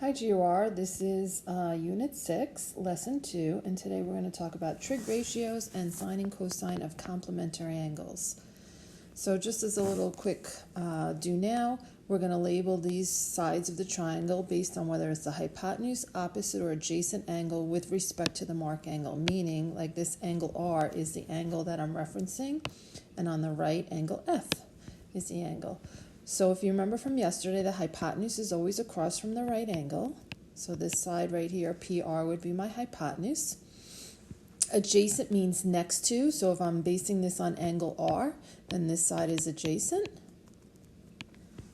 Hi GOR, this is Unit 6, Lesson 2, and today we're going to talk about trig ratios and sine and cosine of complementary angles. So just as a little quick do now, we're going to label these sides of the triangle based on whether it's the hypotenuse, opposite, or adjacent angle with respect to the mark angle, meaning like this angle R is the angle that I'm referencing, and on the right, angle F is the angle. So if you remember from yesterday, the hypotenuse is always across from the right angle. So this side right here, PR, would be my hypotenuse. Adjacent means next to, so if I'm basing this on angle R, then this side is adjacent.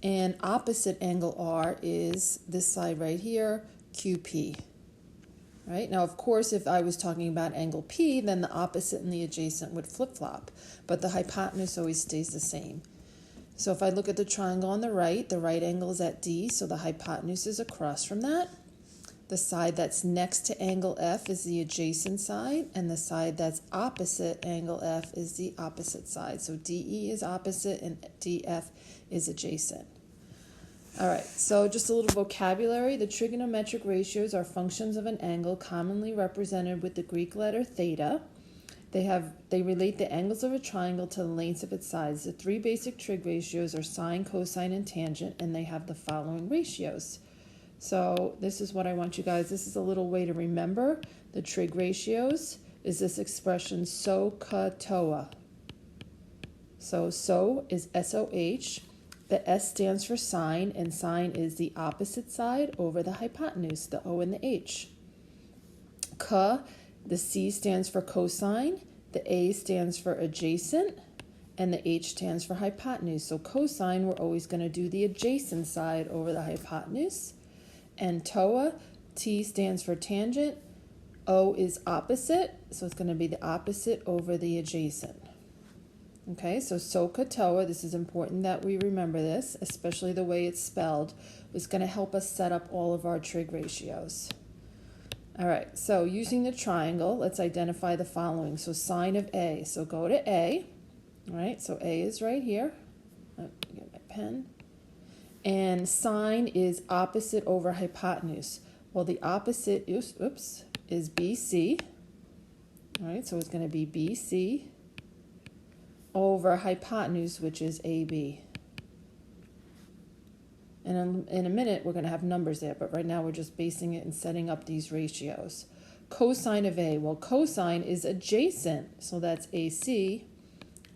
And opposite angle R is this side right here, QP. Right? Now, of course, if I was talking about angle P, then the opposite and the adjacent would flip-flop, but the hypotenuse always stays the same. So if I look at the triangle on the right angle is at D, so the hypotenuse is across from that. The side that's next to angle F is the adjacent side, and the side that's opposite angle F is the opposite side. So DE is opposite and DF is adjacent. All right, so just a little vocabulary. The trigonometric ratios are functions of an angle commonly represented with the Greek letter theta. They relate the angles of a triangle to the lengths of its sides. The three basic trig ratios are sine, cosine, and tangent, and they have the following ratios. So this is what I want you guys, this is a little way to remember the trig ratios, is this expression SOHCAHTOA. So is SOH. The S stands for sine, and sine is the opposite side over the hypotenuse, the O and the H. The C stands for cosine, the A stands for adjacent, and the H stands for hypotenuse. So cosine, we're always going to do the adjacent side over the hypotenuse. And TOA, T stands for tangent, O is opposite, so it's going to be the opposite over the adjacent. Okay, so SOHCAHTOA, this is important that we remember this, especially the way it's spelled, is going to help us set up all of our trig ratios. All right, so using the triangle, let's identify the following. So sine of A, so go to A, all right, so A is right here. Get my pen. And sine is opposite over hypotenuse. Well, the opposite is BC, all right, so it's going to be BC over hypotenuse, which is AB. And in a minute, we're going to have numbers there, but right now we're just basing it and setting up these ratios. Cosine of A, well, cosine is adjacent, so that's AC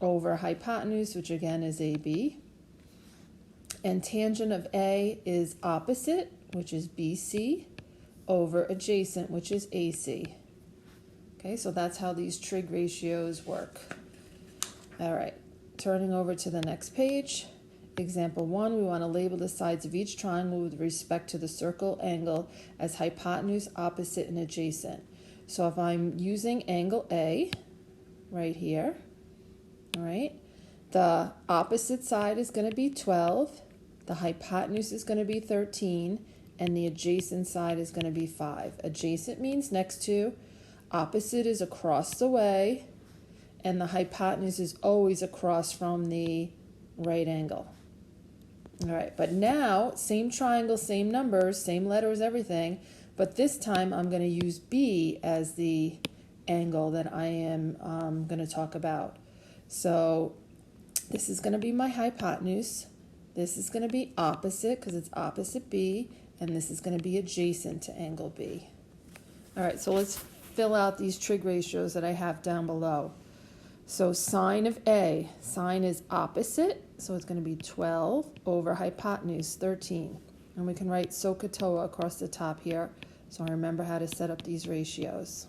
over hypotenuse, which again is AB. And tangent of A is opposite, which is BC, over adjacent, which is AC. Okay, so that's how these trig ratios work. All right, turning over to the next page. Example 1, we want to label the sides of each triangle with respect to the circle angle as hypotenuse, opposite, and adjacent. So if I'm using angle A right here, all right, the opposite side is going to be 12, the hypotenuse is going to be 13, and the adjacent side is going to be 5. Adjacent means next to, opposite is across the way, and the hypotenuse is always across from the right angle. All right, but now, same triangle, same numbers, same letters, everything, but this time I'm going to use B as the angle that I am going to talk about. So this is going to be my hypotenuse, this is going to be opposite because it's opposite B, and this is going to be adjacent to angle B. All right, so let's fill out these trig ratios that I have down below. So sine of A, sine is opposite, so it's going to be 12 over hypotenuse, 13. And we can write SOHCAHTOA across the top here, so I remember how to set up these ratios.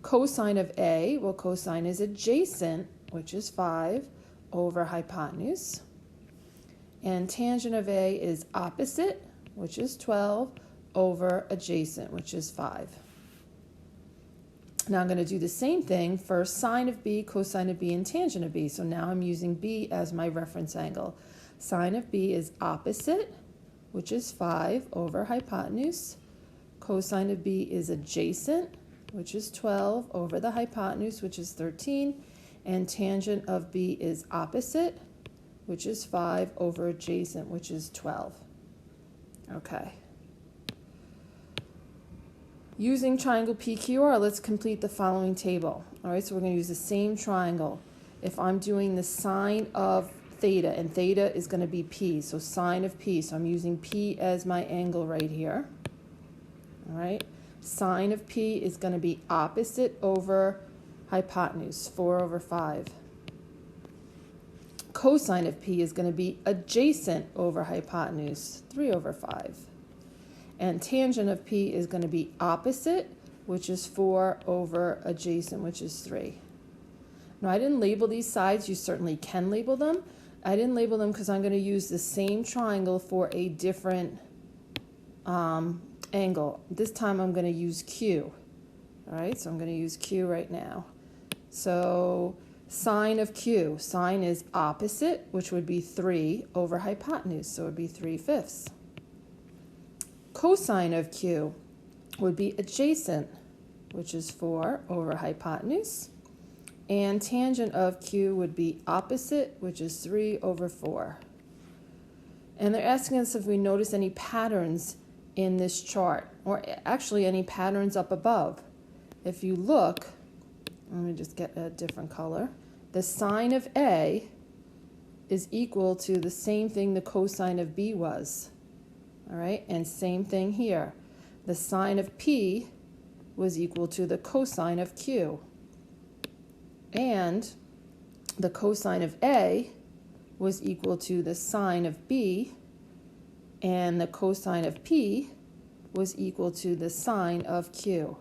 Cosine of A, well, cosine is adjacent, which is 5, over hypotenuse. And tangent of A is opposite, which is 12, over adjacent, which is 5. Now I'm going to do the same thing for sine of B, cosine of B, and tangent of B. So now I'm using B as my reference angle. Sine of B is opposite, which is 5 over hypotenuse. Cosine of B is adjacent, which is 12 over the hypotenuse, which is 13. And tangent of B is opposite, which is 5 over adjacent, which is 12. Okay. Using triangle PQR, let's complete the following table. All right, so we're going to use the same triangle. If I'm doing the sine of theta, and theta is going to be P, so sine of P, so I'm using P as my angle right here. All right, sine of P is going to be opposite over hypotenuse, 4/5. Cosine of P is going to be adjacent over hypotenuse, 3/5. And tangent of P is going to be opposite, which is 4 over adjacent, which is 3. Now, I didn't label these sides. You certainly can label them. I didn't label them because I'm going to use the same triangle for a different angle. This time I'm going to use Q. All right, so I'm going to use Q right now. So sine of Q, sine is opposite, which would be 3 over hypotenuse, so it would be 3/5. Cosine of Q would be adjacent, which is 4 over hypotenuse. And tangent of Q would be opposite, which is 3/4. And they're asking us if we notice any patterns in this chart, or actually any patterns up above. If you look, let me just get a different color. The sine of A is equal to the same thing the cosine of B was. All right, and same thing here. The sine of P was equal to the cosine of Q. And the cosine of A was equal to the sine of B, and the cosine of P was equal to the sine of Q.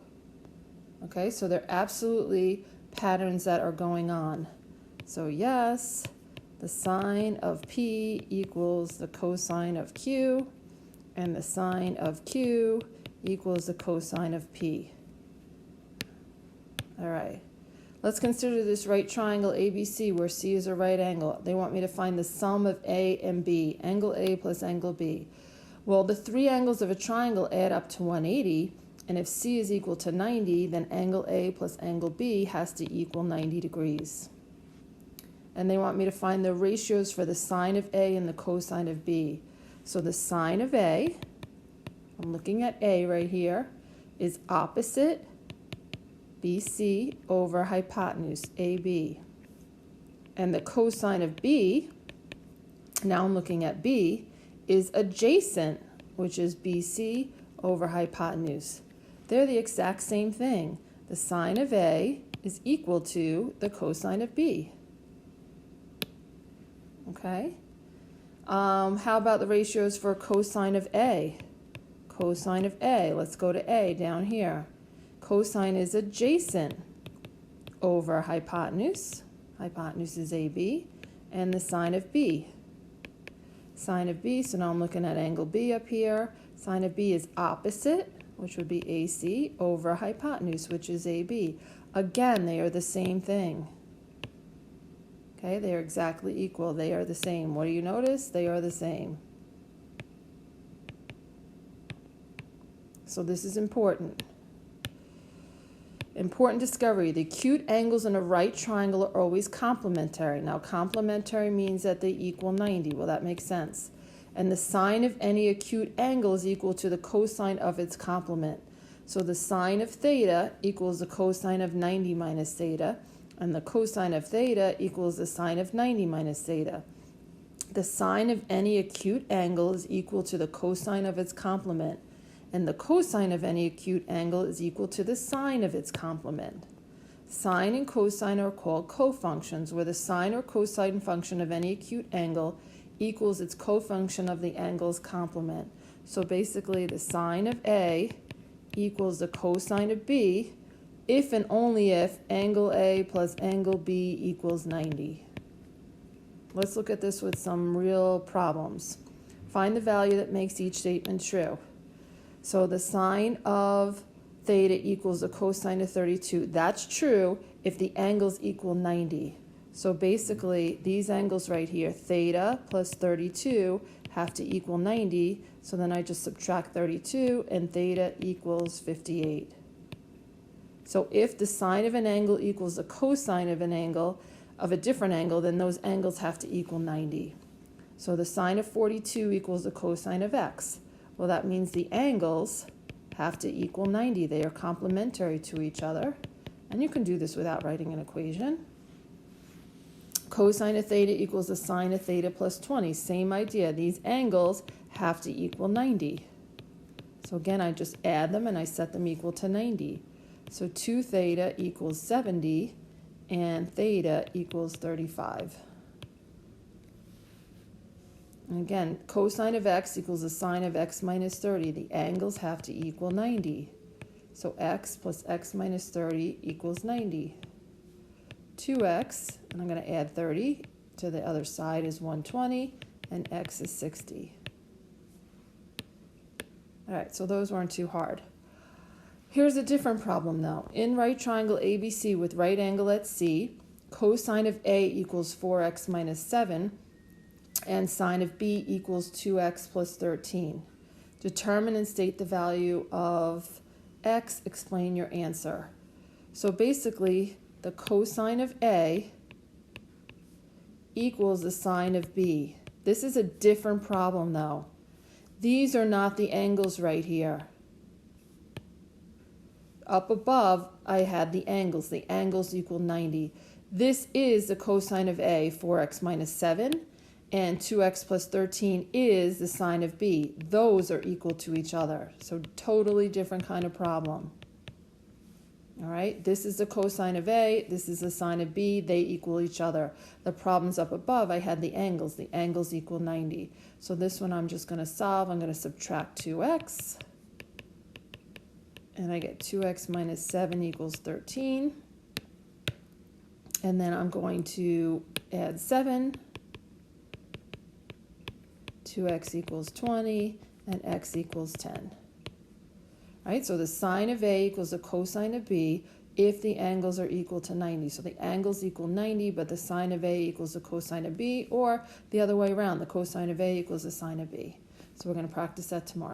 Okay, so they're absolutely patterns that are going on. So yes, the sine of P equals the cosine of Q, and the sine of Q equals the cosine of P. All right, let's consider this right triangle ABC where C is a right angle. They want me to find the sum of A and B, angle A plus angle B. Well, the three angles of a triangle add up to 180, and if C is equal to 90, then angle A plus angle B has to equal 90 degrees. And they want me to find the ratios for the sine of A and the cosine of B. So the sine of A, I'm looking at A right here, is opposite BC over hypotenuse, AB. And the cosine of B, now I'm looking at B, is adjacent, which is BC over hypotenuse. They're the exact same thing. The sine of A is equal to the cosine of B. Okay? How about the ratios for cosine of A? Cosine of A, let's go to A down here. Cosine is adjacent over hypotenuse. Hypotenuse is AB. And the sine of B. Sine of B, so now I'm looking at angle B up here. Sine of B is opposite, which would be AC, over hypotenuse, which is AB. Again, they are the same thing. Okay, they are exactly equal. They are the same. What do you notice? They are the same. So this is important. Important discovery. The acute angles in a right triangle are always complementary. Now, complementary means that they equal 90. Well, that makes sense. And the sine of any acute angle is equal to the cosine of its complement. So the sine of theta equals the cosine of 90 minus theta. And the cosine of theta equals the sine of 90 minus theta. The sine of any acute angle is equal to the cosine of its complement. And the cosine of any acute angle is equal to the sine of its complement. Sine and cosine are called cofunctions, where the sine or cosine function of any acute angle equals its cofunction of the angle's complement. So basically, the sine of A equals the cosine of B if and only if angle A plus angle B equals 90. Let's look at this with some real problems. Find the value that makes each statement true. So the sine of theta equals the cosine of 32. That's true if the angles equal 90. So basically, these angles right here, theta plus 32, have to equal 90. So then I just subtract 32, and theta equals 58. So if the sine of an angle equals the cosine of an angle, of a different angle, then those angles have to equal 90. So the sine of 42 equals the cosine of x. Well, that means the angles have to equal 90. They are complementary to each other. And you can do this without writing an equation. Cosine of theta equals the sine of theta plus 20. Same idea. These angles have to equal 90. So again, I just add them and I set them equal to 90. So 2 theta equals 70 and theta equals 35. And again, cosine of x equals the sine of x minus 30. The angles have to equal 90. So x plus x minus 30 equals 90. 2x, and I'm going to add 30 to the other side, is 120, and x is 60. All right, so those weren't too hard. Here's a different problem though. In right triangle ABC with right angle at C, cosine of A equals 4x minus 7, and sine of B equals 2x plus 13. Determine and state the value of x, explain your answer. So basically, the cosine of A equals the sine of B. This is a different problem though. These are not the angles right here. Up above, I had the angles. The angles equal 90. This is the cosine of A, 4x minus 7, and 2x plus 13 is the sine of B. Those are equal to each other. So totally different kind of problem. All right, this is the cosine of A, this is the sine of B, they equal each other. The problems up above, I had the angles equal 90. So this one I'm just going to solve. I'm going to subtract 2x, and I get 2x minus 7 equals 13. And then I'm going to add 7, 2x equals 20, and x equals 10. Right, so the sine of A equals the cosine of B if the angles are equal to 90. So the angles equal 90, but the sine of A equals the cosine of B, or the other way around, the cosine of A equals the sine of B. So we're going to practice that tomorrow.